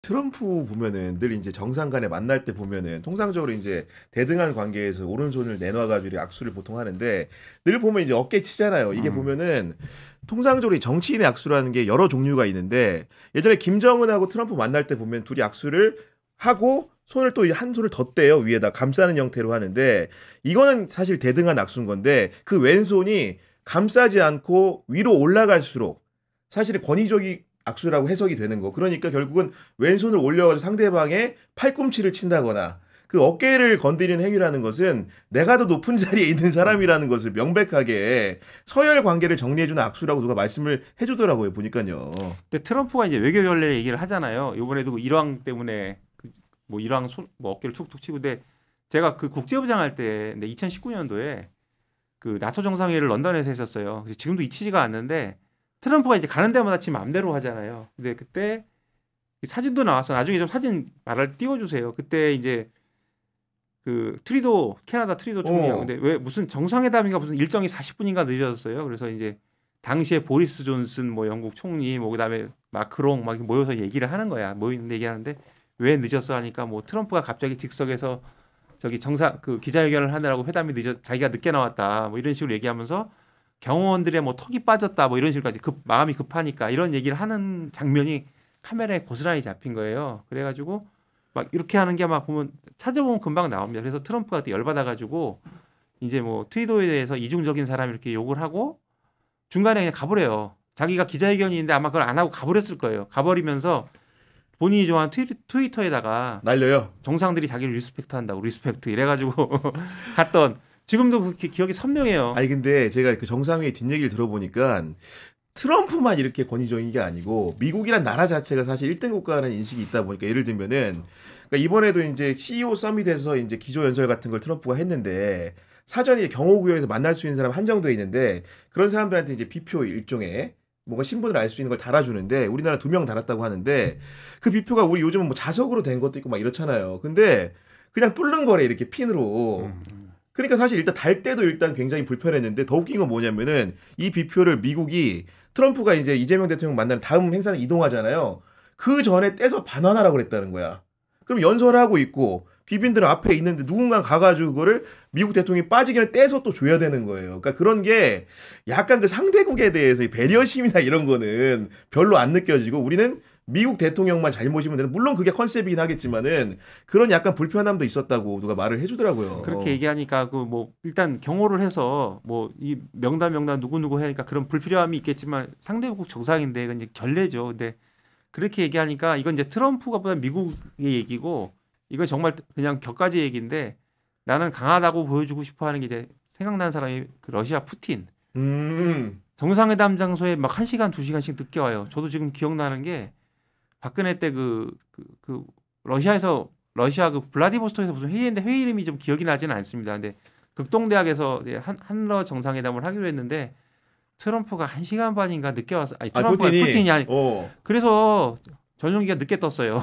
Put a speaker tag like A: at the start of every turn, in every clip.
A: 트럼프 보면은 늘 이제 정상 간에 만날 때 보면은 통상적으로 이제 대등한 관계에서 오른손을 내놔가지고 악수를 보통 하는데 늘 보면 이제 어깨 치잖아요. 이게 보면은 통상적으로 이 정치인의 악수라는 게 여러 종류가 있는데 예전에 김정은하고 트럼프 만날 때 보면 둘이 악수를 하고 손을 또 한 손을 덧대요. 위에다 감싸는 형태로 하는데 이거는 사실 대등한 악수인 건데 그 왼손이 감싸지 않고 위로 올라갈수록 사실 권위적인 악수라고 해석이 되는 거. 그러니까 결국은 왼손을 올려가지고 상대방의 팔꿈치를 친다거나 그 어깨를 건드리는 행위라는 것은 내가 더 높은 자리에 있는 사람이라는 것을 명백하게 서열 관계를 정리해주는 악수라고 누가 말씀을 해주더라고요. 보니까요.
B: 근데 트럼프가 이제 외교 결례 얘기를 하잖아요. 이번에도 일왕 때문에 뭐 일왕 뭐 어깨를 툭툭 치고 근데 제가 그 국제부장 할 때 2019년도에 그 나토 정상회의를 런던에서 했었어요. 그래서 지금도 잊히지가 않는데 트럼프가 이제 가는 데마다 지 맘대로 하잖아요. 근데 그때 사진도 나와서 나중에 좀 사진 말을 띄워주세요. 그때 이제 그 트리도 캐나다 트리도 총리요. 근데 왜 무슨 정상회담인가 무슨 일정이 40분인가 늦어졌어요. 그래서 이제 당시에 보리스 존슨 뭐 영국 총리 뭐 그다음에 마크롱 막 모여서 얘기를 하는 거야. 모이는데 얘기하는데 왜 늦었어 하니까 뭐 트럼프가 갑자기 즉석에서 저기 정상 그 기자회견을 하느라고 회담이 자기가 늦게 나왔다 뭐 이런 식으로 얘기하면서 경호원들의 뭐 턱이 빠졌다 뭐 이런 식으로까지 마음이 급하니까 이런 얘기를 하는 장면이 카메라에 고스란히 잡힌 거예요. 그래가지고 막 이렇게 하는 게 막 보면 찾아보면 금방 나옵니다. 그래서 트럼프가 또 열받아가지고 이제 뭐 트위도에 대해서 이중적인 사람 이렇게 욕을 하고 중간에 그냥 가버려요. 자기가 기자회견이 있는데 아마 그걸 안 하고 가버렸을 거예요. 가버리면서 본인이 좋아하는 트위터에다가
A: 날려요.
B: 정상들이 자기를 리스펙트한다고 리스펙트 이래가지고 갔던 지금도 그 기억이 선명해요.
A: 아니 근데 제가 그 정상회의 뒷얘기를 들어보니까 트럼프만 이렇게 권위적인 게 아니고 미국이란 나라 자체가 사실 1등 국가라는 인식이 있다 보니까 예를 들면은 그러니까 이번에도 이제 CEO 서밋에서 이제 기조연설 같은 걸 트럼프가 했는데 사전에 경호구역에서 만날 수 있는 사람 한정돼 있는데 그런 사람들한테 이제 비표 일종의 뭔가 신분을 알 수 있는 걸 달아주는데 우리나라 2명 달았다고 하는데 그 비표가 우리 요즘은 뭐 자석으로 된 것도 있고 막 이렇잖아요. 근데 그냥 뚫는 거래 이렇게 핀으로. 그러니까 사실 일단 달 때도 일단 굉장히 불편했는데 더 웃긴 건 뭐냐면은 이 비표를 미국이 트럼프가 이제 이재명 대통령 만나는 다음 행사를 이동하잖아요. 그 전에 떼서 반환하라고 그랬다는 거야. 그럼 연설하고 있고 귀빈들은 앞에 있는데 누군가 가가지고 그거를 미국 대통령이 빠지기 전에 떼서 또 줘야 되는 거예요. 그러니까 그런 게 약간 그 상대국에 대해서 배려심이나 이런 거는 별로 안 느껴지고 우리는 미국 대통령만 잘못이면 되는 물론 그게 컨셉이긴 하겠지만은 그런 약간 불편함도 있었다고 누가 말을 해주더라고요.
B: 그렇게 얘기하니까 그 뭐 일단 경호를 해서 뭐 이 명단 누구 하니까 그런 불필요함이 있겠지만 상대국 정상인데 이건 이제 결례죠. 근데 그렇게 얘기하니까 이건 이제 트럼프가 보다 미국의 얘기고 이건 정말 그냥 격가지 얘기인데 나는 강하다고 보여주고 싶어하는 게 이제 생각나는 사람이 그 러시아 푸틴. 정상회담 장소에 막 1시간 2시간씩 늦게 와요. 저도 지금 기억나는 게 박근혜 때 그 러시아 그 블라디보스토크에서 무슨 회의인데 회의 이름이 좀 기억이 나지는 않습니다. 근데 극동대학에서 한러 정상회담을 하기로 했는데 트럼프가 1시간 반인가 늦게 와서 아니 트럼프가 푸틴이 아니 그래서 전용기가 늦게 떴어요.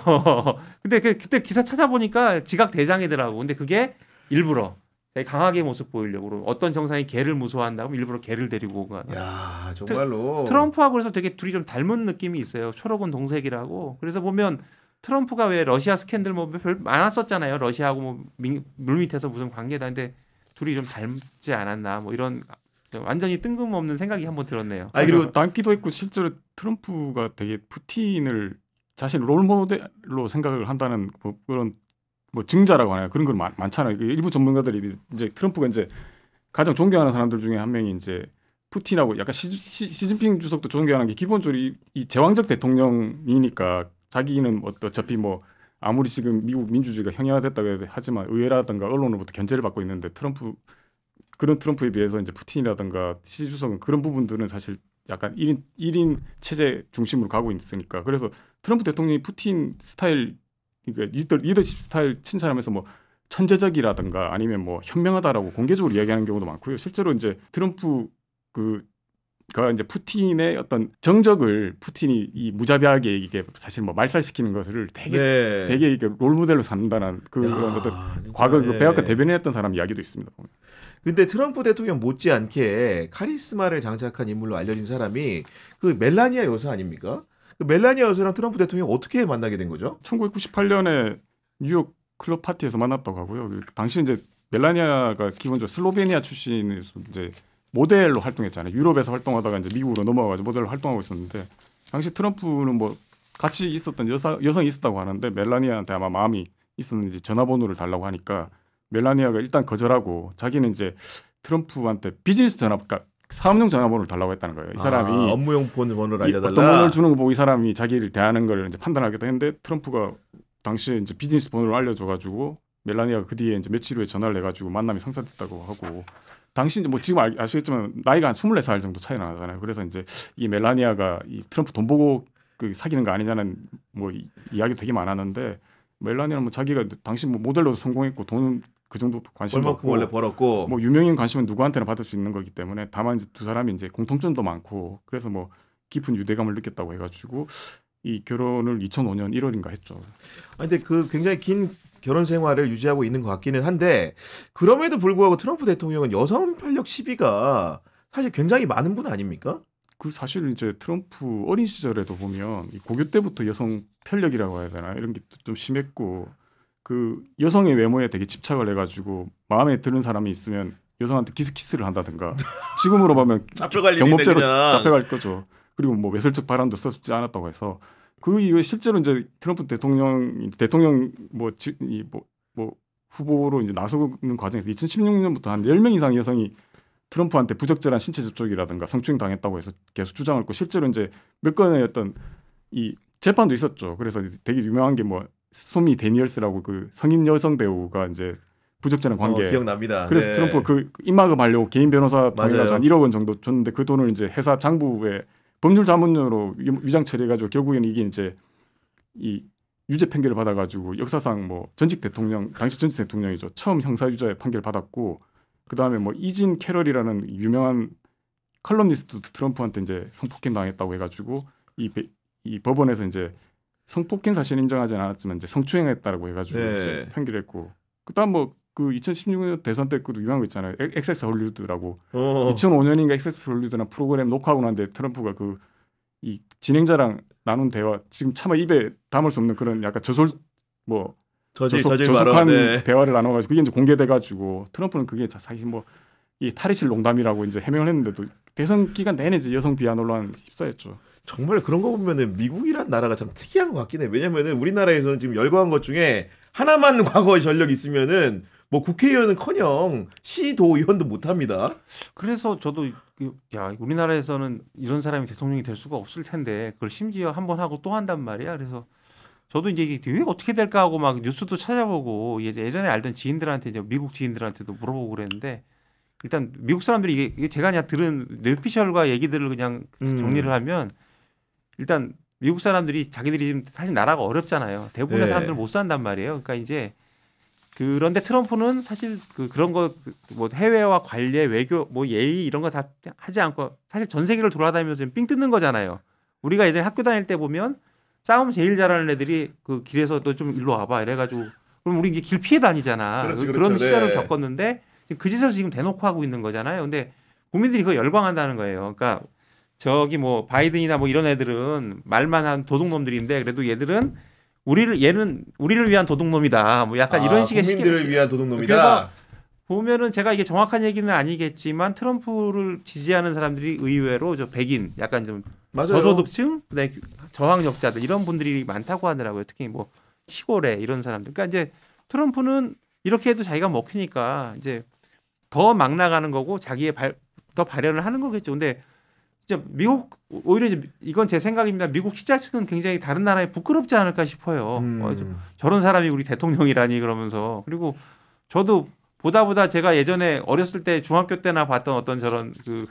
B: 근데 그때 기사 찾아보니까 지각 대장이더라고. 근데 그게 일부러 되게 강하게 모습 보이려고 어떤 정상이 개를 무서워한다고 일부러 개를 데리고 온 거야.
A: 야 정말로
B: 트럼프하고 그래서 되게 둘이 좀 닮은 느낌이 있어요. 초록은 동색이라고. 그래서 보면 트럼프가 왜 러시아 스캔들 뭐 별 많았었잖아요. 러시아하고 뭐 물밑에서 무슨 관계다. 근데 둘이 좀 닮지 않았나 뭐 이런 완전히 뜬금없는 생각이 한번 들었네요.
C: 아니 그리고 닮기도 했고 실제로 트럼프가 되게 푸틴을 자신 롤모델로 생각을 한다는 뭐 그런 뭐 증자라고 하나요? 그런 건 많잖아요. 일부 전문가들이 이제 트럼프가 이제 가장 존경하는 사람들 중에 한 명이 이제 푸틴하고 약간 시진핑 주석도 존경하는 게 기본적으로 이 제왕적 대통령이니까 자기는 어차피 뭐 아무리 지금 미국 민주주의가 형해화됐다고 하지만 의회라든가 언론으로부터 견제를 받고 있는데 그런 트럼프에 비해서 이제 푸틴이라든가 시 주석은 그런 부분들은 사실 약간 1인 체제 중심으로 가고 있으니까 그래서 트럼프 대통령이 푸틴 스타일 그러니까 리더십 스타일 칭찬하면서 뭐 천재적이라든가 아니면 뭐 현명하다라고 공개적으로 이야기하는 경우도 많고요. 실제로 이제 트럼프 가 이제 푸틴의 어떤 정적을 푸틴이 이 무자비하게 이게 사실 뭐 말살시키는 것을 되게 이게 롤모델로 삼는다는 그런 어떤 과거 그 백악관 대변인했던 사람 이야기도 있습니다.
A: 근데 트럼프 대통령 못지않게 카리스마를 장착한 인물로 알려진 사람이 그 멜라니아 여사 아닙니까? 그 멜라니아 여사랑 트럼프 대통령이 어떻게 만나게 된 거죠?
C: 1998년에 뉴욕 클럽 파티에서 만났다고 하고요. 당시 이제 멜라니아가 기본적으로 슬로베니아 출신에서 이제 모델로 활동했잖아요. 유럽에서 활동하다가 이제 미국으로 넘어가가지고 모델로 활동하고 있었는데 당시 트럼프는 뭐 같이 있었던 여성이 있었다고 하는데 멜라니아한테 아마 마음이 있었는지 전화번호를 달라고 하니까 멜라니아가 일단 거절하고 자기는 이제 트럼프한테 비즈니스 전화, 그러니까 사업용 전화번호를 달라고 했다는 거예요. 이 사람이
A: 업무용 번호를 알려달라.
C: 어떤 번호를 주는 거 보고 이 사람이 자기를 대하는 걸 이제 판단하겠다 했는데 트럼프가 당시에 이제 비즈니스 번호를 알려줘가지고 멜라니아가 그 뒤에 이제 며칠 후에 전화를 해가지고 만남이 성사됐다고 하고 당시 이제 뭐 지금 아시겠지만 나이가 한 24살 정도 차이 나잖아요. 그래서 이제 이 멜라니아가 이 트럼프 돈 보고 그 사귀는 거 아니냐는 뭐 이야기 되게 많았는데 멜라니아는 뭐 자기가 당시 뭐 모델로도 성공했고 돈은 그 정도 관심도
A: 얼마큼
C: 없고
A: 원래 벌었고
C: 뭐 유명인 관심은 누구한테나 받을 수 있는 거기 때문에 다만 이제 두 사람이 이제 공통점도 많고 그래서 뭐 깊은 유대감을 느꼈다고 해가지고 이 결혼을 2005년 1월인가 했죠.
A: 근데 그 굉장히 긴 결혼 생활을 유지하고 있는 것 같기는 한데 그럼에도 불구하고 트럼프 대통령은 여성 편력 시비가 사실 굉장히 많은 분 아닙니까?
C: 그 사실 이제 트럼프 어린 시절에도 보면 이 고교 때부터 여성 편력이라고 해야 되나 이런 게 좀 심했고 그 여성의 외모에 되게 집착을 해가지고 마음에 드는 사람이 있으면 여성한테 키스를 한다든가 지금으로 보면
A: 잡혀갈 일인데
C: 경범죄로
A: 그냥.
C: 잡혀갈 거죠. 그리고 뭐 외설적 발언도 썼지 않았다고 해서 그 이후에 실제로 이제 트럼프 대통령 뭐 후보로 이제 나서는 과정에서 2016년부터 한 10명 이상 여성이 트럼프한테 부적절한 신체 접촉이라든가 성추행 당했다고 해서 계속 주장을 했고 실제로 이제 몇 건의 어떤 이 재판도 있었죠. 그래서 되게 유명한 게 뭐 스토미 데니얼스라고 그 성인 여성 배우가 이제 부적절한 관계
A: 기억납니다.
C: 그래서
A: 네.
C: 트럼프가 그 입막음 하려고 개인 변호사 통해가지고
A: 맞아요.
C: 한 1억 원 정도 줬는데 그 돈을 이제 회사 장부에 법률 자문료로 위장 처리해가지고 결국에는 이게 이제 이 유죄 판결을 받아가지고 역사상 뭐 전직 대통령 당시 전직 대통령이죠 처음 형사 유죄 판결을 받았고 그 다음에 뭐 이진 캐럴이라는 유명한 컬럼니스트 트럼프한테 이제 성폭행 당했다고 해가지고 이 법원에서 이제 성폭행 사실 인정하지는 않았지만 이제 성추행했다라고 해가지고
A: 네.
C: 이제 판결했고 그다음 뭐 그 2016년 대선 때 그도 유명한 거 있잖아요. 액세스 헐리우드라고 2005년인가 액세스 헐리우드나 프로그램 녹화하고 났는데 트럼프가 그 이 진행자랑 나눈 대화 지금 차마 입에 담을 수 없는 그런 약간 저질
A: 발언. 네.
C: 대화를 나눠가지고 그게 이제 공개돼가지고 트럼프는 그게 사실 뭐 이 탈의실 농담이라고 이제 해명을 했는데도 대선 기간 내내 이제 여성 비하 논란 휩싸였죠.
A: 정말 그런 거 보면은 미국이란 나라가 참 특이한 것 같긴 해. 왜냐면은 우리나라에서는 지금 열거한 것 중에 하나만 과거의 전력이 있으면은 뭐 국회의원은커녕 시도의원도 못합니다.
B: 그래서 저도 야 우리나라에서는 이런 사람이 대통령이 될 수가 없을 텐데 그걸 심지어 한 번 하고 또 한단 말이야. 그래서 저도 이제 이게 어떻게 될까 하고 막 뉴스도 찾아보고 예전에 알던 지인들한테 이제 미국 지인들한테도 물어보고 그랬는데 일단 미국 사람들이 이게 제가 그냥 들은 뇌피셜과 얘기들을 그냥 정리를 하면 일단 미국 사람들이 자기들이 지금 사실 나라가 어렵잖아요. 대부분의
A: 네.
B: 사람들은 못 산단 말이에요. 그러니까 이제 그런데 트럼프는 사실 그런 거 뭐 해외와 관례, 외교, 뭐 예의 이런 거 다 하지 않고 사실 전 세계를 돌아다니면서 지금 삥 뜯는 거잖아요. 우리가 예전에 학교 다닐 때 보면 싸움 제일 잘하는 애들이 그 길에서 너 좀 일로 와봐 이래가지고 그럼 우리 이제 길 피해 다니잖아.
A: 그렇죠,
B: 그런
A: 그렇죠.
B: 시절을
A: 네.
B: 겪었는데 그 짓을 지금 대놓고 하고 있는 거잖아요. 근데 국민들이 그거 열광한다는 거예요. 그러니까 저기 뭐 바이든이나 뭐 이런 애들은 말만 한 도둑놈들인데 그래도 얘들은 얘는 우리를 위한 도둑놈이다. 뭐 약간 이런 식의
A: 국민들을 위한 도둑놈이다.
B: 그래서 보면은 제가 이게 정확한 얘기는 아니겠지만 트럼프를 지지하는 사람들이 의외로 저 백인 약간 좀
A: 맞아요.
B: 저소득층, 그다음에 저학력자들 이런 분들이 많다고 하더라고요. 특히 뭐 시골에 이런 사람들. 그러니까 이제 트럼프는 이렇게 해도 자기가 먹히니까 이제 더 막 나가는 거고 자기의 더 발현을 하는 거겠죠. 근데 진짜 미국 오히려 이제 이건 제 생각입니다. 미국 시자층은 굉장히 다른 나라에 부끄럽지 않을까 싶어요. 저런 사람이 우리 대통령이라니 그러면서 그리고 저도 보다 제가 예전에 어렸을 때 중학교 때나 봤던 어떤 저런 그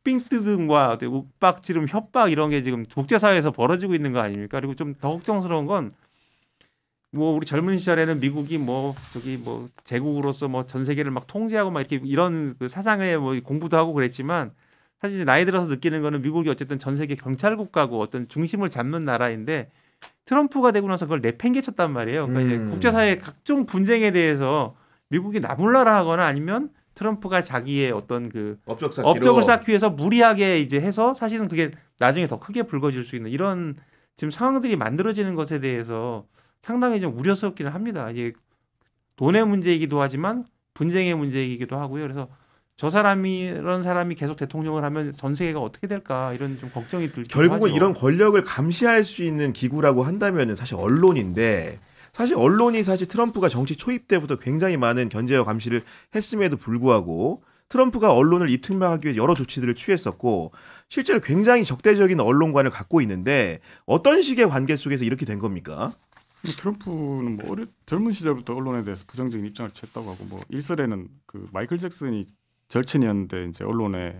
B: 삥뜯음과 윽박지름 협박 이런 게 지금 국제사회에서 벌어지고 있는 거 아닙니까? 그리고 좀 더 걱정스러운 건 뭐 우리 젊은 시절에는 미국이 뭐 저기 뭐 제국으로서 뭐 전 세계를 막 통제하고 막 이렇게 이런 그 사상에 뭐 공부도 하고 그랬지만 사실 이제 나이 들어서 느끼는 거는 미국이 어쨌든 전 세계 경찰 국가고 어떤 중심을 잡는 나라인데 트럼프가 되고 나서 그걸 내팽개쳤단 말이에요. 그러니까 이제 국제사회 각종 분쟁에 대해서 미국이 나몰라라 하거나 아니면 트럼프가 자기의 어떤 그 업적을 쌓기 위해서 무리하게 이제 해서 사실은 그게 나중에 더 크게 불거질 수 있는 이런 지금 상황들이 만들어지는 것에 대해서 상당히 좀 우려스럽기는 합니다. 이게 돈의 문제이기도 하지만 분쟁의 문제이기도 하고요. 그래서 저 사람이 이런 사람이 계속 대통령을 하면 전 세계가 어떻게 될까 이런 좀 걱정이 들기도
A: 결국은
B: 하죠.
A: 이런 권력을 감시할 수 있는 기구라고 한다면 사실 언론인데 사실 언론이 사실 트럼프가 정치 초입 때부터 굉장히 많은 견제와 감시를 했음에도 불구하고 트럼프가 언론을 입특명하기 위해 여러 조치들을 취했었고 실제로 굉장히 적대적인 언론관을 갖고 있는데 어떤 식의 관계 속에서 이렇게 된 겁니까?
C: 트럼프는 뭐 젊은 시절부터 언론에 대해서 부정적인 입장을 취했다고 하고 뭐 일설에는 그 마이클 잭슨이 절친이었는데 이제 언론에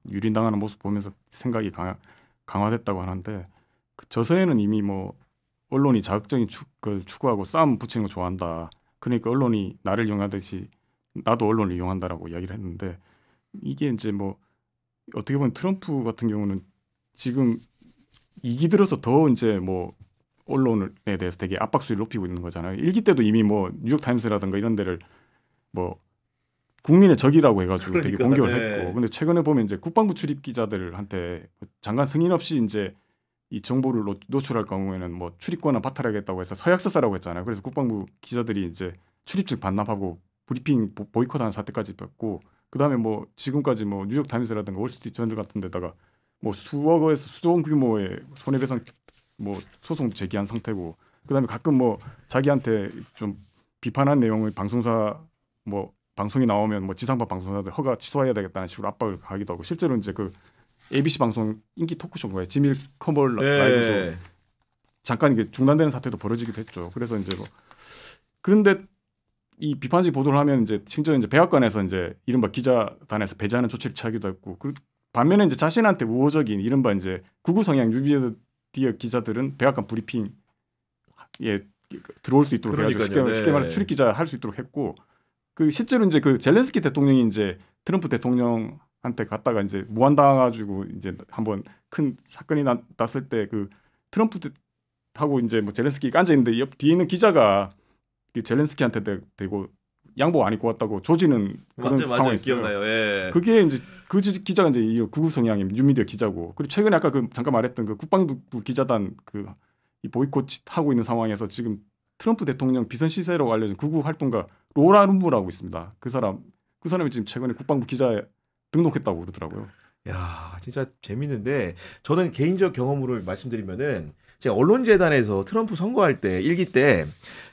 C: 유린당하는 모습 보면서 생각이 강화됐다고 하는데 그 저서에는 이미 뭐 언론이 자극적인 걸 추구하고 싸움 붙이는 거 좋아한다. 그러니까 언론이 나를 이용하듯이 나도 언론을 이용한다라고 이야기를 했는데 이게 이제 뭐 어떻게 보면 트럼프 같은 경우는 지금 이기 들어서 더 이제 뭐 언론에 대해서 되게 압박수를 높이고 있는 거잖아요. 일기 때도 이미 뭐 뉴욕 타임스라든가 이런 데를 뭐 국민의 적이라고 해가지고 되게
A: 그러니까,
C: 공격을
A: 네.
C: 했고, 근데 최근에 보면 이제 국방부 출입 기자들한테 장관 승인 없이 이제 이 정보를 노출할 경우에는 뭐 출입권을 파탈하겠다고 해서 서약서 쓰라고 했잖아요. 그래서 국방부 기자들이 이제 출입증 반납하고 브리핑 보이콧하는 사태까지 됐고, 그 다음에 뭐 지금까지 뭐 뉴욕 타임스라든가 월스트리트 저널 같은 데다가 뭐 수억에서 수조 원 규모의 손해배상 뭐 소송도 제기한 상태고, 그다음에 가끔 뭐 자기한테 좀 비판한 내용을 방송사 뭐 방송이 나오면 뭐 지상파 방송사들 허가 취소해야 되겠다는 식으로 압박을 가기도 하고, 실제로 이제 그 ABC 방송 인기 토크쇼인가요? 지밀 커멀 라이브도 잠깐 이게 중단되는 사태도 벌어지기도 했죠. 그래서 이제 뭐 그런데 이 비판식 보도를 하면 이제 심지어 이제 백악관에서 이제 이른바 기자단에서 배제하는 조치를 취하기도 했고, 그 반면에 이제 자신한테 우호적인 이른바 이제 극우 성향 뉴미디어 기자들은 백악관 브리핑에 들어올 수 있도록 해가지고 쉽게 말해서 출입 기자 할 수 있도록 했고, 그 실제로 이제 그 젤렌스키 대통령이 이제 트럼프 대통령한테 갔다가 이제 무한당해가지고 이제 한번 큰 사건이 났을 때 그 트럼프 하고 이제 뭐 젤렌스키가 앉아 있는데 옆 뒤에 있는 기자가 그 젤렌스키한테 대고 양복 안 입고 왔다고 조지는 그런 상황이 있어요.
A: 기억나요. 예.
C: 그게 이제 그 기자가 이제 이 극우 성향의 뉴미디어 기자고, 그리고 최근에 아까 그 잠깐 말했던 그 국방부 기자단 그 이 보이콧 하고 있는 상황에서 지금 트럼프 대통령 비선 시세로 알려진 극우 활동가 로라 룸브라고 있습니다. 그 사람이 지금 최근에 국방부 기자에 등록했다고 그러더라고요.
A: 야, 진짜 재밌는데 저는 개인적 경험으로 말씀드리면은 제가 언론재단에서 트럼프 선거할 때 일기 때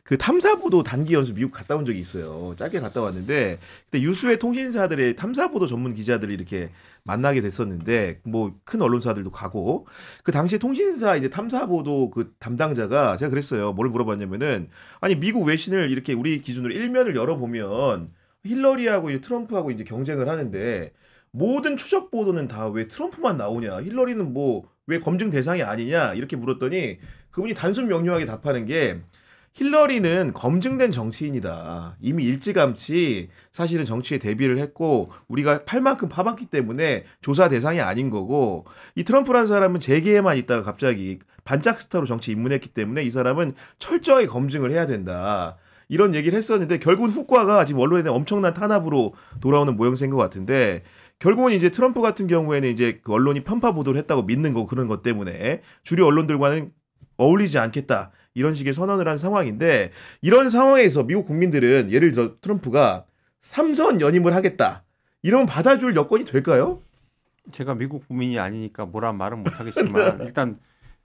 A: 그 탐사보도 단기 연수 미국 갔다 온 적이 있어요. 짧게 갔다 왔는데 그때 유수의 통신사들의 탐사보도 전문 기자들이 이렇게 만나게 됐었는데 뭐 큰 언론사들도 가고 그 당시 통신사 이제 탐사보도 그 담당자가 제가 그랬어요. 뭘 물어봤냐면은 아니 미국 외신을 이렇게 우리 기준으로 일면을 열어보면 힐러리하고 이제 트럼프하고 이제 경쟁을 하는데 모든 추적 보도는 다 왜 트럼프만 나오냐? 힐러리는 뭐 왜 검증 대상이 아니냐? 이렇게 물었더니 그분이 단순 명료하게 답하는 게 힐러리는 검증된 정치인이다. 이미 일찌감치 사실은 정치에 데뷔를 했고 우리가 팔 만큼 파봤기 때문에 조사 대상이 아닌 거고 이 트럼프라는 사람은 재계에만 있다가 갑자기 반짝 스타로 정치 입문했기 때문에 이 사람은 철저하게 검증을 해야 된다. 이런 얘기를 했었는데 결국은 후과가 지금 언론에 대한 엄청난 탄압으로 돌아오는 모양새인 것 같은데 결국은 이제 트럼프 같은 경우에는 이제 그 언론이 편파 보도를 했다고 믿는 거 그런 것 때문에 주류 언론들과는 어울리지 않겠다 이런 식의 선언을 한 상황인데 이런 상황에서 미국 국민들은 예를 들어 트럼프가 3선 연임을 하겠다 이러면 받아줄 여건이 될까요?
B: 제가 미국 국민이 아니니까 뭐라 말은 못하겠지만 일단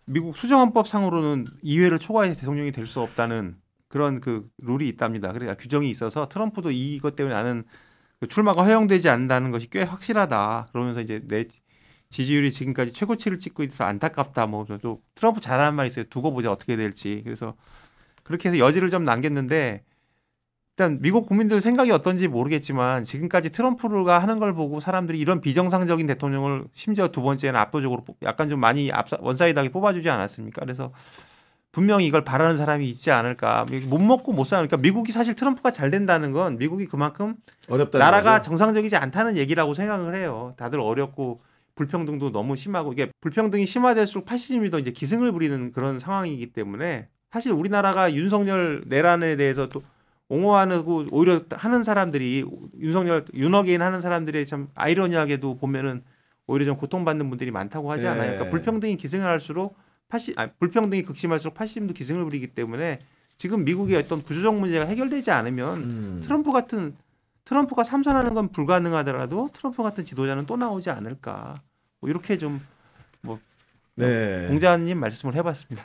B: 미국 수정헌법상으로는 2회를 초과해서 대통령이 될 수 없다는 그런 그 룰이 있답니다. 그러니까 규정이 있어서 트럼프도 이것 때문에 나는 출마가 허용되지 않는다는 것이 꽤 확실하다. 그러면서 이제 내 지지율이 지금까지 최고치를 찍고 있어서 안타깝다. 뭐 또 트럼프 잘하는 말 있어요. 두고 보자 어떻게 될지. 그래서 그렇게 해서 여지를 좀 남겼는데 일단 미국 국민들 생각이 어떤지 모르겠지만 지금까지 트럼프가 하는 걸 보고 사람들이 이런 비정상적인 대통령을 심지어 두 번째는 압도적으로 약간 좀 많이 원사이드하게 뽑아주지 않았습니까? 그래서 분명히 이걸 바라는 사람이 있지 않을까. 못 먹고 못 사는. 그러니까 미국이 사실 트럼프가 잘 된다는 건 미국이 그만큼
A: 어렵다는
B: 나라가
A: 거죠?
B: 정상적이지 않다는 얘기라고 생각을 해요. 다들 어렵고 불평등도 너무 심하고 이게 불평등이 심화될수록 파시즘이 더 이제 기승을 부리는 그런 상황이기 때문에 사실 우리나라가 윤석열 내란에 대해서 또 옹호하고 오히려 하는 사람들이 윤석열 윤어게인 하는 사람들이 참 아이러니하게도 보면은 오히려 좀 고통받는 분들이 많다고 하지
A: 네.
B: 않아요. 그러니까 불평등이 기승을 할수록 불평등이 극심할수록 파시즘도 기승을 부리기 때문에 지금 미국의 어떤 구조적 문제가 해결되지 않으면 트럼프가 삼선하는 건 불가능하더라도 트럼프 같은 지도자는 또 나오지 않을까. 뭐 이렇게 좀 뭐
A: 네.
B: 공자님 말씀을 해봤습니다.